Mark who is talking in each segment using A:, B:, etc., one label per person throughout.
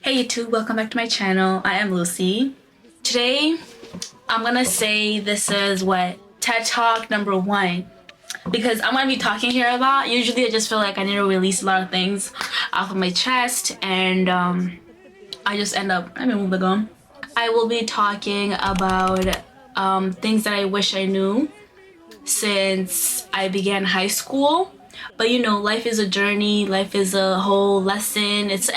A: Hey YouTube, welcome back to my channel. I am Lucy. Today, I'm gonna say this is TED Talk number 1 because I'm gonna be talking here a lot. Usually I just feel like I need to release a lot of things off of my chest and I just end up, let me move the gum. I will be talking about things that I wish I knew since I began high school. But you know, life is a journey, life is a whole lesson. It's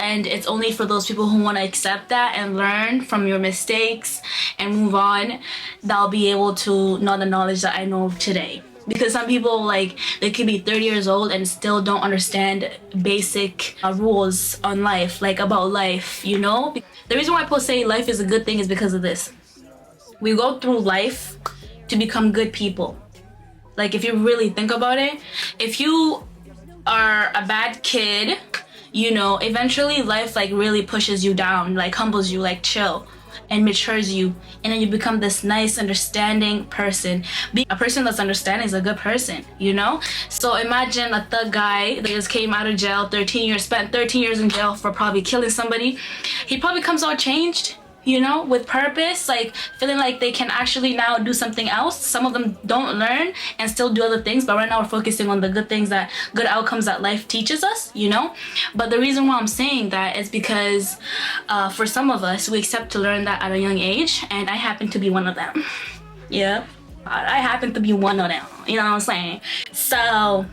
A: only for those people who want to accept that and learn from your mistakes and move on, that'll be able to know the knowledge that I know today. Because some people, like, they could be 30 years old and still don't understand basic rules on life, like about life, you know? The reason why people say life is a good thing is because of this. We go through life to become good people. Like, if you really think about it, if you are a bad kid, you know, eventually life like really pushes you down, like humbles you, like chill and matures you, and then you become this nice, understanding person. Being a person that's understanding is a good person, you know? So imagine a thug guy that just came out of jail, 13 years, spent 13 years in jail for probably killing somebody. He probably comes out changed, you know, with purpose, like feeling like they can actually now do something else. Some of them don't learn and still do other things, but right now we're focusing on the good things, that good outcomes that life teaches us, you know? But the reason why I'm saying that is because for some of us, we accept to learn that at a young age, and I happen to be one of them. Yeah, I happen to be one of them, you know what I'm saying? So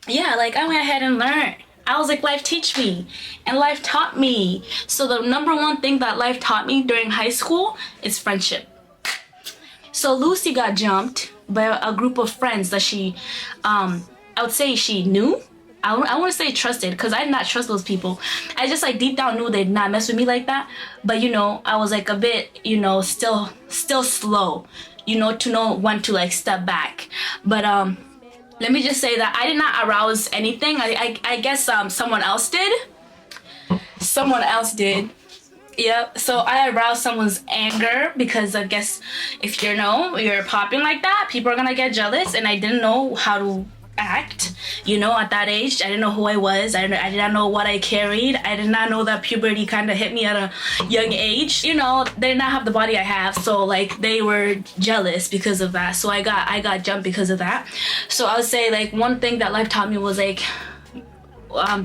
A: yeah, like I went ahead and learned. I was like, life teach me, and life taught me. So the number one thing that life taught me during high school is friendship. So Lucy got jumped by a group of friends that she, I would say she knew. I want to say trusted, because I did not trust those people. I just like deep down knew they did not mess with me like that. But you know, I was like a bit, you know, still slow, you know, to know when to like step back. But let me just say that I did not arouse anything. I guess someone else did. Someone else did. Yep. So I aroused someone's anger because I guess if you're popping like that, people are gonna get jealous, and I didn't know how to act, you know, at that age. I didn't know who I was. I did not know what I carried. I did not know that puberty kind of hit me at a young age. You know, they did not have the body I have, so like they were jealous because of that. So I got jumped because of that. So I would say like one thing that life taught me was like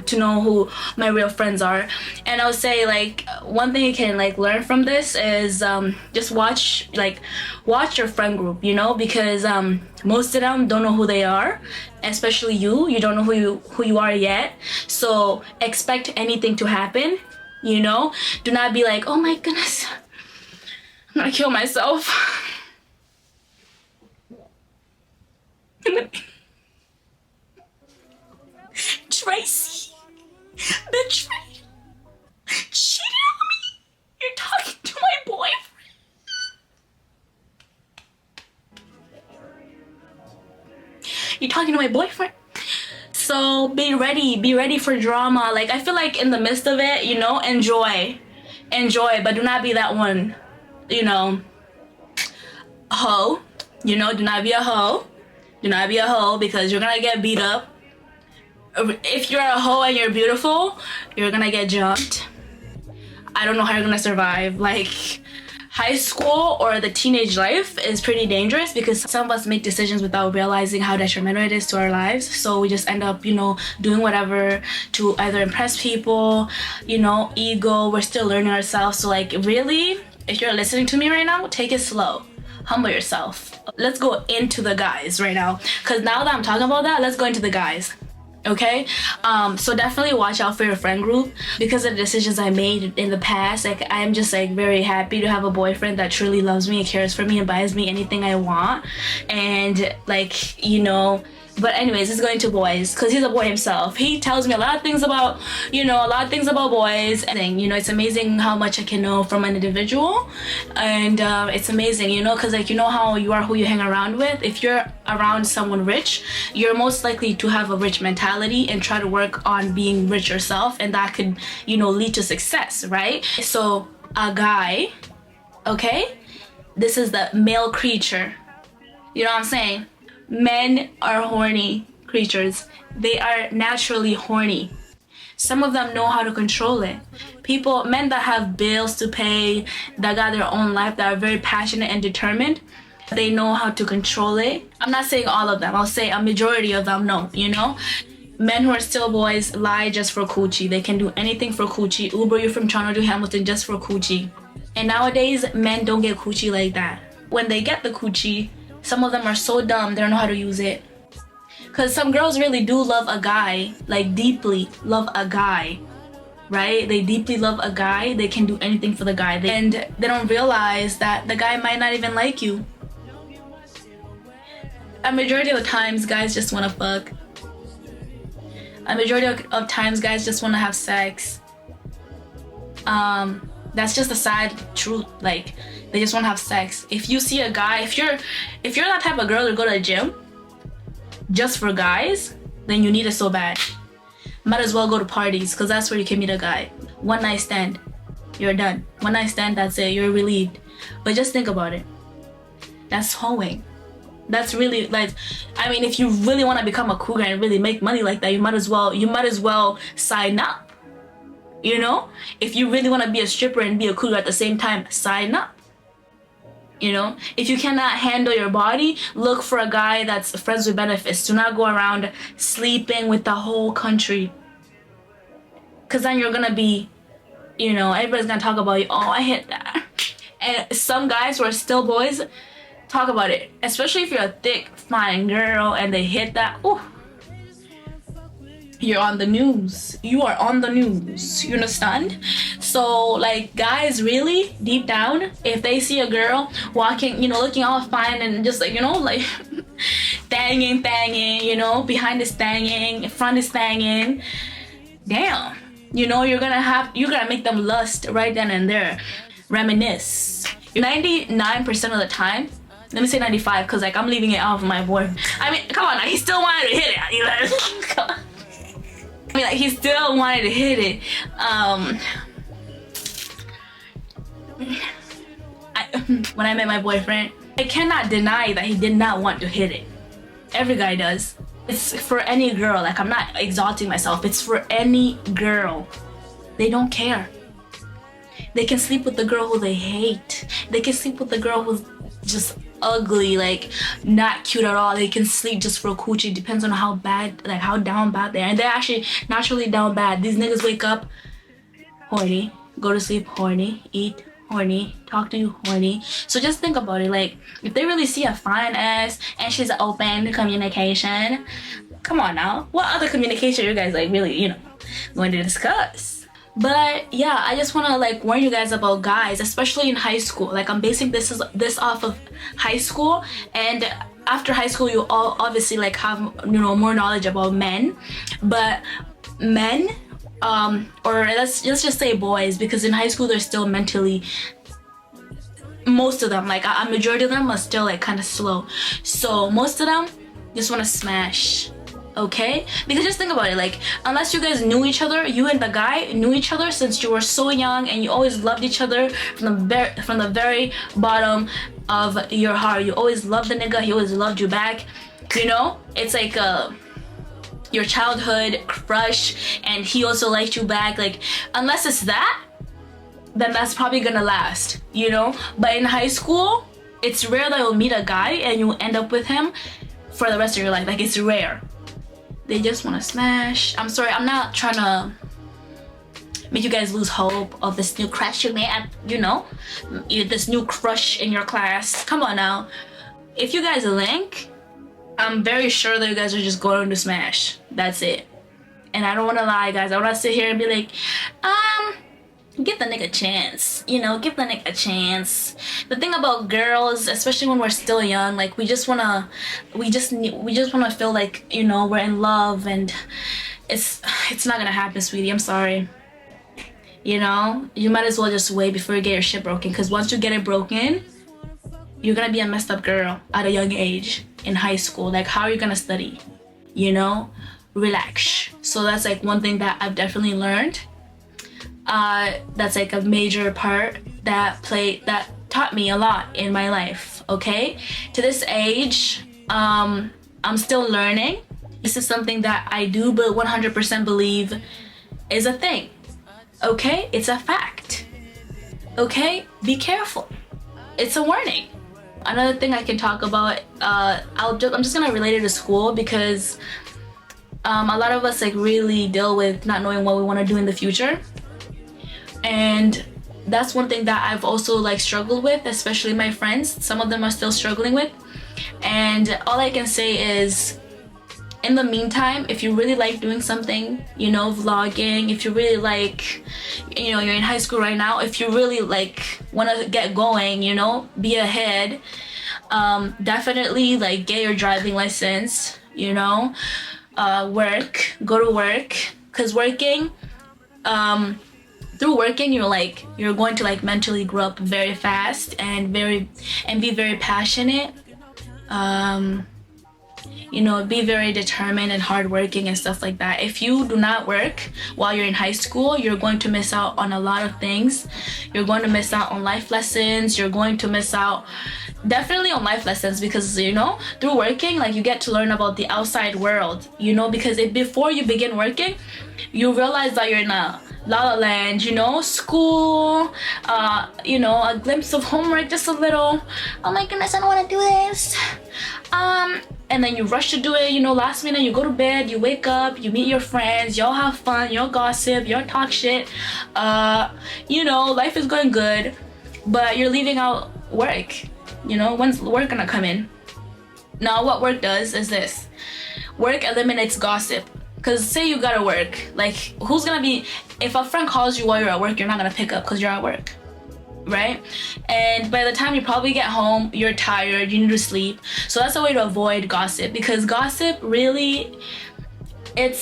A: to know who my real friends are. And I would say like one thing you can like learn from this is just watch your friend group, you know, because most of them don't know who they are, especially you don't know who you are yet. So expect anything to happen, you know. Do not be like, oh my goodness, I'm gonna kill myself. Tracy, betrayed, cheated on me. You're talking to my boyfriend. You're talking to my boyfriend. So be ready for drama. Like, I feel like in the midst of it, you know, enjoy, but do not be that one, you know, hoe. You know, do not be a hoe. Do not be a hoe, because you're gonna get beat up. If you're a hoe and you're beautiful, you're gonna get jumped. I don't know how you're gonna survive. Like, high school or the teenage life is pretty dangerous because some of us make decisions without realizing how detrimental it is to our lives. So we just end up, you know, doing whatever to either impress people, you know, ego. We're still learning ourselves. So like, really, if you're listening to me right now, take it slow. Humble yourself. Let's go into the guys right now, because now that I'm talking about that, let's go into the guys. Okay, so definitely watch out for your friend group, because of the decisions I made in the past. Like, I'm just like very happy to have a boyfriend that truly loves me and cares for me and buys me anything I want. And like, you know, but anyways, it's going to boys, because he's a boy himself. He tells me a lot of things about, you know, a lot of things about boys. And you know, it's amazing how much I can know from an individual. And it's amazing, you know, because like, you know how you are who you hang around with. If you're around someone rich, you're most likely to have a rich mentality and try to work on being rich yourself, and that could, you know, lead to success, right? So a guy, okay, this is the male creature, you know what I'm saying? Men are horny creatures. They are naturally horny. Some of them know how to control it. Men that have bills to pay, that got their own life, that are very passionate and determined, they know how to control it. I'm not saying all of them. I'll say a majority of them know, you know? Men who are still boys lie just for coochie. They can do anything for coochie. Uber you from Toronto to Hamilton just for coochie. And nowadays, men don't get coochie like that. When they get the coochie, some of them are so dumb, they don't know how to use it. Because some girls really do love a guy, like deeply love a guy, right? They deeply love a guy. They can do anything for the guy. And they don't realize that the guy might not even like you. A majority of the times, guys just want to fuck. A majority of times, guys just want to have sex. That's just the sad truth. Like, they just want to have sex. If you see a guy, if you're that type of girl to go to the gym just for guys, then you need it so bad. Might as well go to parties, because that's where you can meet a guy. One night stand, you're done. One night stand, that's it, you're relieved. But just think about it. That's hoeing. That's really, like, I mean, if you really want to become a cougar and really make money like that, you might as well sign up. You know, if you really want to be a stripper and be a cougar at the same time, sign up. You know, if you cannot handle your body, look for a guy that's friends with benefits. Do not go around sleeping with the whole country, because then you're gonna be, you know, everybody's gonna talk about you. Oh, I hit that. And some guys who are still boys talk about it, especially if you're a thick, fine girl and they hit that. Ooh. You're on the news. You are on the news. You understand? So, like, guys, really, deep down, if they see a girl walking, you know, looking all fine and just, like, you know, like, thanging, you know, behind is thanging, front is thanging, damn, you know, you're gonna make them lust right then and there. Reminisce. 99% of the time, let me say 95, because, like, I'm leaving it off of my boy. I mean, come on, he still wanted to hit it. You know? Come on. I mean, like, he still wanted to hit it. When I met my boyfriend, I cannot deny that he did not want to hit it. Every guy does. It's for any girl. Like, I'm not exalting myself. It's for any girl. They don't care. They can sleep with the girl who they hate. They can sleep with the girl who's just ugly, like not cute at all. They can sleep just for a coochie. Depends on how bad, like how down bad they are. And they're actually naturally down bad. These niggas wake up horny, go to sleep horny, eat horny, talk to you horny. So just think about it. Like, if they really see a fine ass and she's open communication, come on now. What other communication you guys like really, you know, going to discuss? But yeah, I just want to like warn you guys about guys, especially in high school. Like, I'm basing this off of high school, and after high school you all obviously like have, you know, more knowledge about men. But men, or let's just say boys, because in high school they're still mentally, most of them, like a majority of them are still like kind of slow. So most of them just want to smash. Okay, because just think about it, like, unless you guys knew each other, you and the guy knew each other since you were so young and you always loved each other from the very bottom of your heart. You always loved the nigga, he always loved you back, you know? It's like your childhood crush, and he also liked you back. Like, unless it's that, then that's probably gonna last, you know? But in high school, it's rare that you'll meet a guy and you'll end up with him for the rest of your life. Like, it's rare. They just want to smash. I'm sorry, I'm not trying to make you guys lose hope of this new crush you made, you know, this new crush in your class. Come on now. If you guys link, I'm very sure that you guys are just going to smash. That's it. And I don't want to lie, guys. I want to sit here and be like, give the nigga a chance, you know, give the nigga a chance. The thing about girls, especially when we're still young, like, we just wanna feel like, you know, we're in love, and it's not gonna happen, sweetie. I'm sorry. You know, you might as well just wait before you get your shit broken, because once you get it broken, you're gonna be a messed up girl at a young age in high school. Like, how are you gonna study? You know, relax. So that's like one thing that I've definitely learned. That's like a major part that taught me a lot in my life. Okay, to this age, I'm still learning. This is something that I do but 100% believe is a thing. Okay, it's a fact. Okay, be careful. It's a warning. Another thing I can talk about, I'm just gonna relate it to school, because a lot of us like really deal with not knowing what we want to do in the future, and that's one thing that I've also like struggled with, especially my friends. Some of them are still struggling with, and all I can say is, in the meantime, if you really like doing something, you know, vlogging, if you really like, you know, you're in high school right now, if you really like want to get going, you know, be ahead, definitely like get your driving license, you know, go to work, because working, through working, you're going to like mentally grow up very fast and be very passionate. You know, be very determined and hardworking and stuff like that. If you do not work while you're in high school, you're going to miss out on a lot of things. You're going to miss out on life lessons. You're going to miss out definitely on life lessons, because, you know, through working, like, you get to learn about the outside world, you know, because before you begin working, you realize that you're in a la la land, you know, school, you know, a glimpse of homework, just a little, oh my goodness, I don't want to do this, and then you rush to do it, you know, last minute, you go to bed, you wake up, you meet your friends, y'all have fun, y'all gossip, y'all talk shit, you know, life is going good, but you're leaving out work. You know, when's work gonna come in? Now, what work does is this. Work eliminates gossip. Because say you gotta work, like, who's gonna be, if a friend calls you while you're at work, you're not gonna pick up because you're at work, right? And by the time you probably get home, you're tired, you need to sleep. So that's a way to avoid gossip, because gossip really, it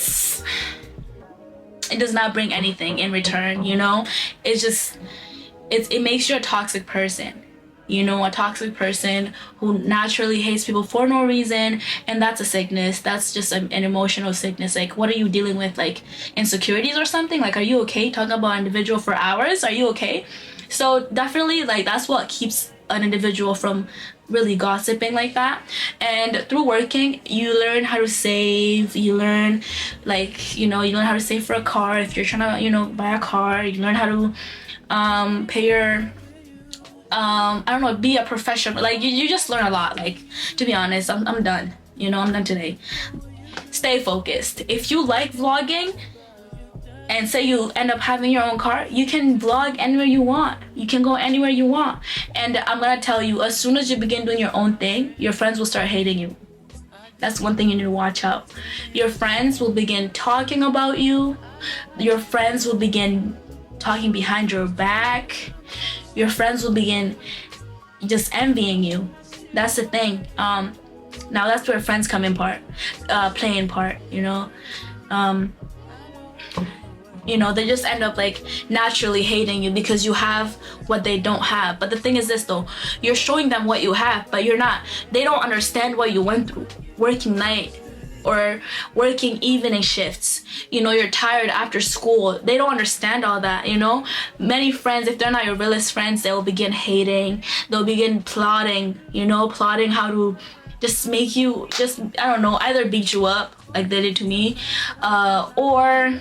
A: does not bring anything in return, you know? It makes you a toxic person. You know, a toxic person who naturally hates people for no reason, and that's a sickness. That's just an emotional sickness. Like, what are you dealing with? Like, insecurities or something? Like, are you okay talking about an individual for hours? Are you okay? So definitely, like, that's what keeps an individual from really gossiping like that. And through working, you learn how to save. You learn, like, you know, you learn how to save for a car if you're trying to, you know, buy a car. You learn how to pay your I don't know, be a professional. Like, you just learn a lot. Like, to be honest, I'm done. You know, I'm done today. Stay focused. If you like vlogging, and say you end up having your own car, you can vlog anywhere you want. You can go anywhere you want. And I'm gonna tell you, as soon as you begin doing your own thing, your friends will start hating you. That's one thing you need to watch out. Your friends will begin talking about you. Your friends will begin talking behind your back. Your friends will begin just envying you. That's the thing. Now that's where friends come in play in part, you know. You know, they just end up like naturally hating you because you have what they don't have. But the thing is this though, you're showing them what you have, but they don't understand what you went through. Working night or working evening shifts, you know, you're tired after school. They don't understand all that, you know. Many friends, if they're not your realest friends, they will begin hating. They'll begin plotting, you know, plotting how to just make you, just, I don't know, either beat you up like they did to me, or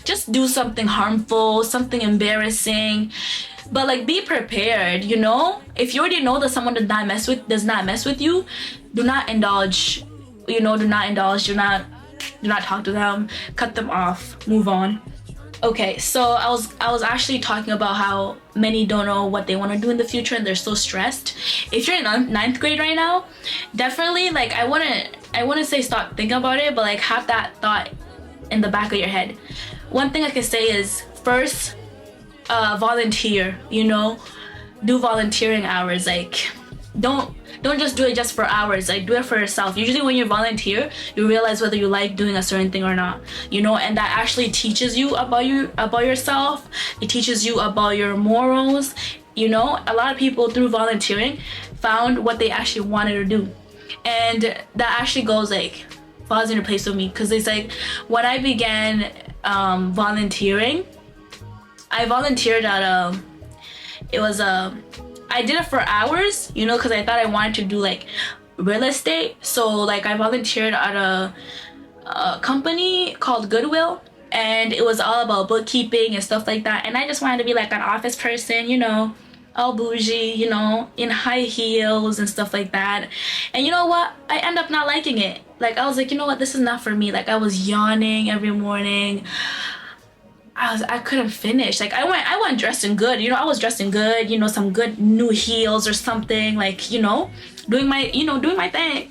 A: just do something harmful, something embarrassing. But like, be prepared, you know. If you already know that someone does not mess with you, do not indulge. You know, do not talk to them, cut them off, move on. Okay, so I was actually talking about how many don't know what they want to do in the future and they're so stressed. If you're in ninth grade right now, definitely, like, I wouldn't say stop thinking about it, but like, have that thought in the back of your head. One thing I can say is, first, volunteer, you know, do volunteering hours. Like, don't just do it just for hours, like, do it for yourself. Usually when you volunteer, you realize whether you like doing a certain thing or not, you know, and that actually teaches you about yourself. It teaches you about your morals, you know. A lot of people through volunteering found what they actually wanted to do, and that actually goes, like, falls into place with me, because it's like, when I began volunteering, I volunteered at I did it for hours, you know, because I thought I wanted to do like real estate. So like, I volunteered at a company called Goodwill. and it was all about bookkeeping and stuff like that. And I just wanted to be like an office person, you know, all bougie, you know, in high heels and stuff like that. And you know what? I end up not liking it. Like, I was like, you know what? This is not for me. Like, I was yawning every morning. I couldn't finish. Like, I went dressing good, you know. I was dressing good, you know, some good new heels or something, like, you know, doing my thing.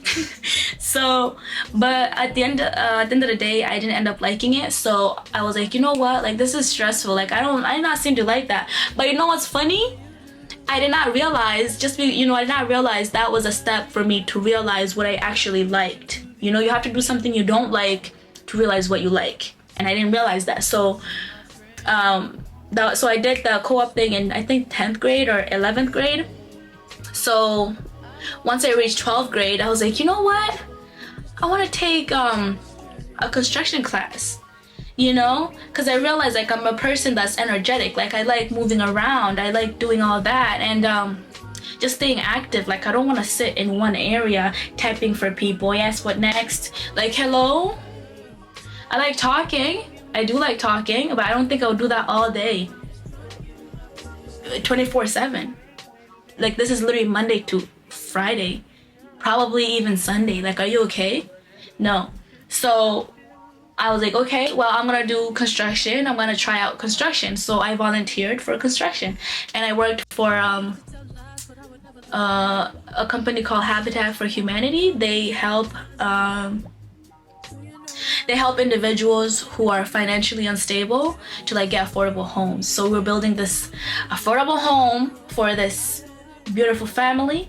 A: So, but at the end of the day, I didn't end up liking it. So I was like, you know what, like, this is stressful. Like, I did not seem to like that. But you know what's funny? I did not realize, I did not realize that was a step for me to realize what I actually liked. You know, you have to do something you don't like to realize what you like. And I didn't realize that. So so I did the co-op thing in, I think, 10th grade or 11th grade. So once I reached 12th grade, I was like, you know what? I want to take a construction class, you know, because I realized, like, I'm a person that's energetic. Like, I like moving around. I like doing all that. And just staying active. Like, I don't want to sit in one area typing for people. Yes, what next? Like, hello? I like talking. I do like talking, but I don't think I would do that all day, 24/7. Like, this is literally Monday to Friday, probably even Sunday. Like, are you okay? No. So I was like, okay, well, I'm gonna do construction. I'm gonna try out construction. So I volunteered for construction, and I worked for a company called Habitat for Humanity. They help individuals who are financially unstable to, like, get affordable homes. So we're building this affordable home for this beautiful family,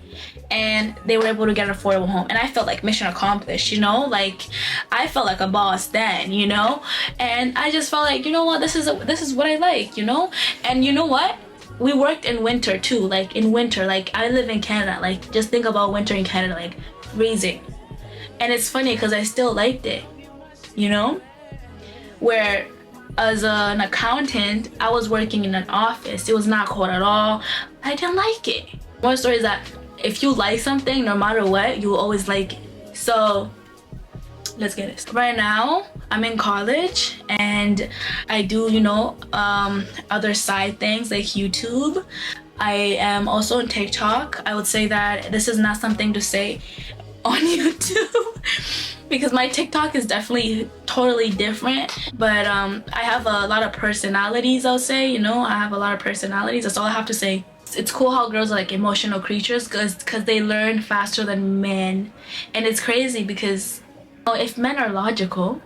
A: and they were able to get an affordable home. And I felt like mission accomplished, you know, like, I felt like a boss then, you know. And I just felt like, you know what, this is what I like, you know. And you know what, we worked in winter too. Like, in winter, like, I live in Canada, like, just think about winter in Canada, like, freezing. And it's funny because I still liked it, you know, where as an accountant, I was working in an office. It was not cold at all. I didn't like it. One story is that if you like something, no matter what, you will always like it. So let's get it. Right now, I'm in college, and I do, you know, other side things like YouTube. I am also on TikTok. I would say that this is not something to say on YouTube because my TikTok is definitely totally different. But I have a lot of personalities, I'll say, you know. I have a lot of personalities. That's all I have to say. It's cool how girls are, like, emotional creatures because they learn faster than men. And it's crazy because, you know, if men are logical,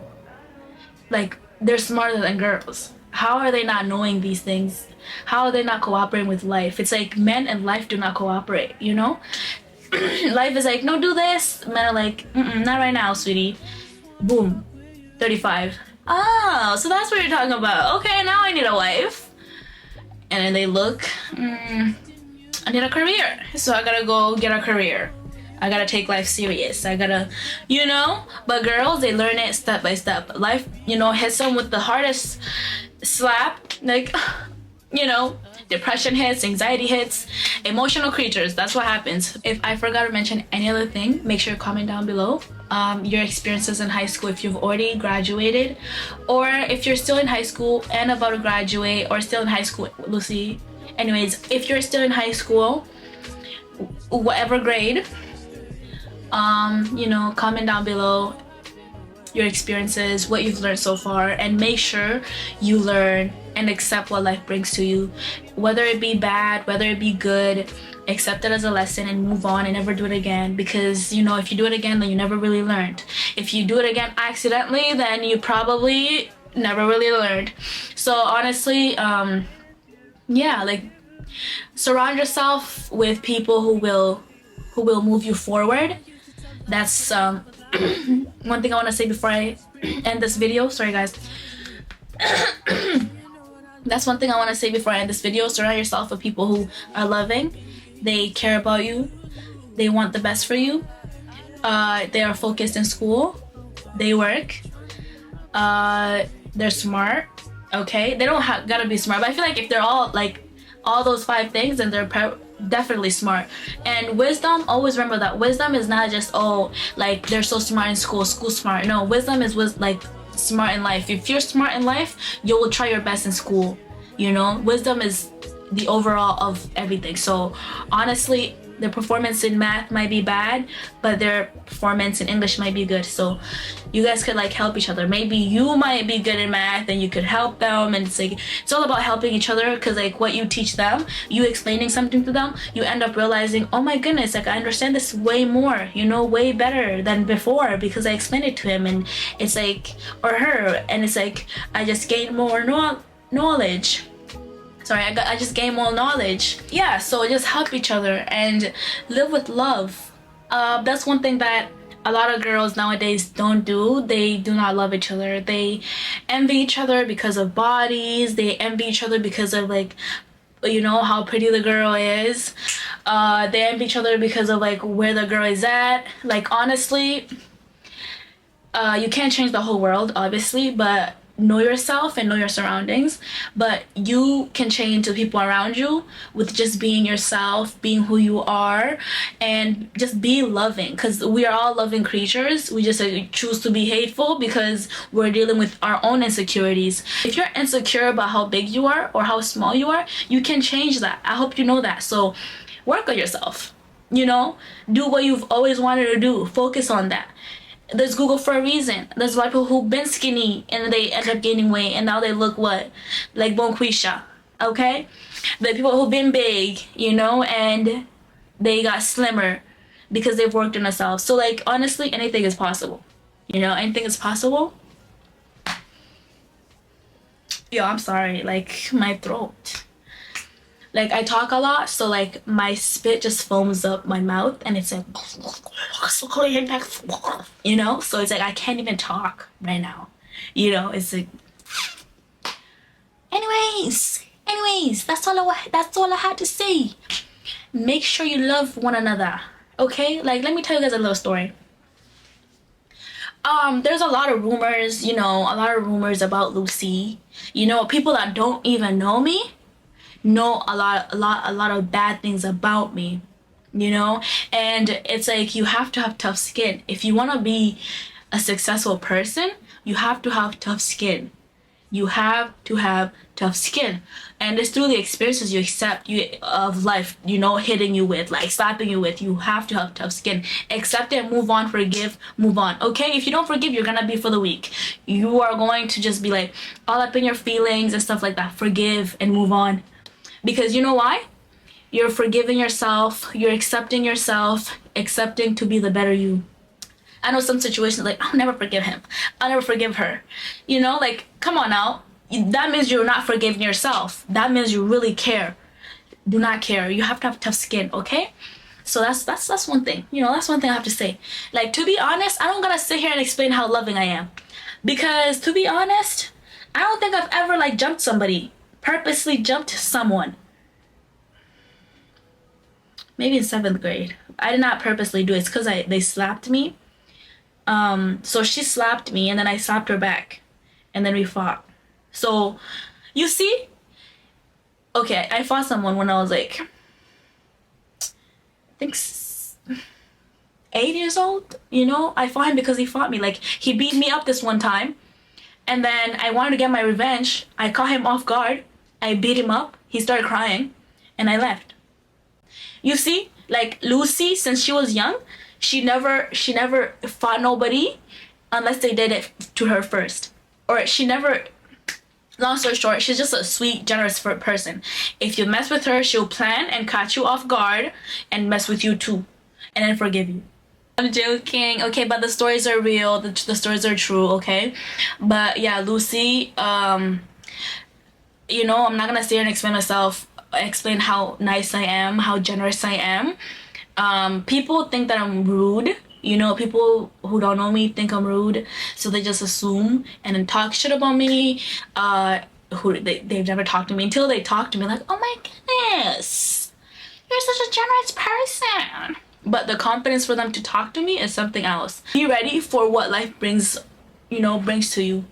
A: like, they're smarter than girls. How are they not knowing these things? How are they not cooperating with life? It's like men and life do not cooperate, you know? Life is like, no, do this. Men are like, not right now, sweetie. Boom, 35. Oh, so that's what you're talking about. Okay, now I need a wife. And then they look, I need a career. So I gotta go get a career. I gotta take life serious. I gotta, you know. But girls, they learn it step by step. Life, you know, hits them with the hardest slap. Like, you know, depression hits, anxiety hits, emotional creatures. That's what happens. If I forgot to mention any other thing, make sure to comment down below your experiences in high school if you've already graduated, or if you're still in high school and about to graduate, or still in high school, Lucy. Anyways, if you're still in high school, whatever grade, you know, comment down below your experiences, what you've learned so far, and make sure you learn and accept what life brings to you, whether it be bad, whether it be good. Accept it as a lesson and move on and never do it again, because, you know, if you do it again, then you never really learned. If you do it again accidentally, then you probably never really learned. So honestly, yeah, like, surround yourself with people who will move you forward. That's one thing I want to say before I end this video. Sorry guys. That's one thing I want to say before I end this video. Surround yourself with people who are loving. They care about you. They want the best for you. They are focused in school. They work. They're smart. Okay, they don't gotta be smart, but I feel like if they're all, like, all those 5 things, then they're definitely smart. And wisdom, always remember that wisdom is not just, oh, like, they're so smart in school smart. No, wisdom is like smart in life. If you're smart in life, you will try your best in school. You know, wisdom is the overall of everything. So honestly, their performance in math might be bad, but their performance in English might be good. So you guys could like help each other. Maybe you might be good in math and you could help them, and it's like it's all about helping each other, because like what you teach them, you explaining something to them, you end up realizing, oh my goodness, like I understand this way more, you know, way better than before because I explained it to him, and it's like, or her, and it's like I just gained more knowledge. Sorry, I just gained more knowledge. Yeah, so just help each other and live with love. That's one thing that a lot of girls nowadays don't do. They do not love each other. They envy each other because of bodies. They envy each other because of like, you know, how pretty the girl is. They envy each other because of like where the girl is at. Like honestly, you can't change the whole world, obviously, but know yourself and know your surroundings. But you can change the people around you with just being yourself, being who you are, and just be loving, because we are all loving creatures. We just choose to be hateful because we're dealing with our own insecurities. If you're insecure about how big you are or how small you are, you can change that. I hope you know that. So work on yourself, you know, do what you've always wanted to do, focus on that. There's Google for a reason. There's a lot of people who've been skinny and they end up gaining weight, and now they look what? Like Bonquisha, okay? The people who've been big, you know, and they got slimmer because they've worked on themselves. So like honestly, anything is possible. You know, anything is possible. Yo, I'm sorry, like my throat. Like I talk a lot, so like my spit just foams up my mouth, and it's like, you know, so it's like I can't even talk right now, you know. It's like, anyways, that's all I had to say. Make sure you love one another, okay? Like let me tell you guys a little story. There's a lot of rumors, you know, about Lucy. You know, people that don't even know me know a lot of bad things about me, you know. And it's like you have to have tough skin if you want to be a successful person. You have to have tough skin. You have to have tough skin, and it's through the experiences you accept of life, you know, hitting you with, like slapping you with. You have to have tough skin. Accept it, move on, forgive, move on. Okay, if you don't forgive, you're gonna be for the weak. You are going to just be like all up in your feelings and stuff like that. Forgive and move on. Because you know why? You're forgiving yourself, you're accepting yourself, accepting to be the better you. I know some situations like, I'll never forgive him, I'll never forgive her. You know, like, come on now. That means you're not forgiving yourself. That means you really care. Do not care. You have to have tough skin, okay? So that's one thing. You know, that's one thing I have to say. Like, to be honest, I don't gotta sit here and explain how loving I am. Because, to be honest, I don't think I've ever, like, jumped somebody. Purposely jumped someone. Maybe in 7th grade. I did not purposely do it. It's because they slapped me. So she slapped me, and then I slapped her back, and then we fought. So you see, okay, I fought someone when I was like, I think 8 years old. You know, I fought him because he fought me. Like, he beat me up this one time, and then I wanted to get my revenge. I caught him off guard. I beat him up. He started crying, and I left. You see, like Lucy, since she was young, she never fought nobody unless they did it to her first. Or she never, long story short, she's just a sweet, generous person. If you mess with her, she'll plan and catch you off guard and mess with you too, and then forgive you. I'm joking, okay, but the stories are real, the stories are true, okay? But yeah, Lucy, you know, I'm not gonna sit here and explain how nice I am, how generous I am. People think that I'm rude. You know, people who don't know me think I'm rude, so they just assume and then talk shit about me. They've never talked to me until they talk to me like, oh my goodness, you're such a generous person. But the confidence for them to talk to me is something else. Be ready for what life brings to you.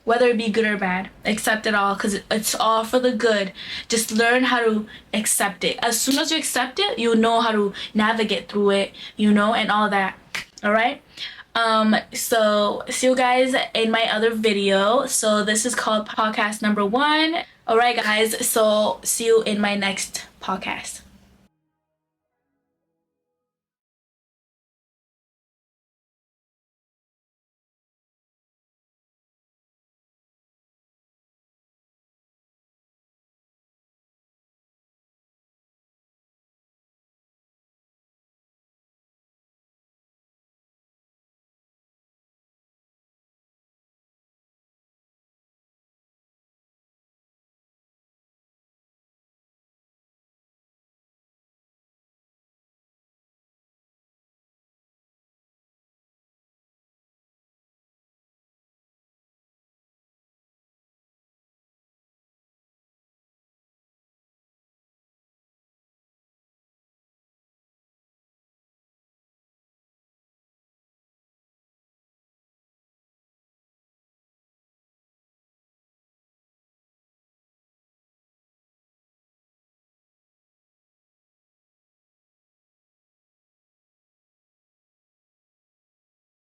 A: Whether it be good or bad, accept it all, because it's all for the good. Just learn how to accept it. As soon as you accept it, you'll know how to navigate through it, you know, and all that. All right? So see you guys in my other video. So this is called podcast number 1. Alright guys, so see you in my next podcast.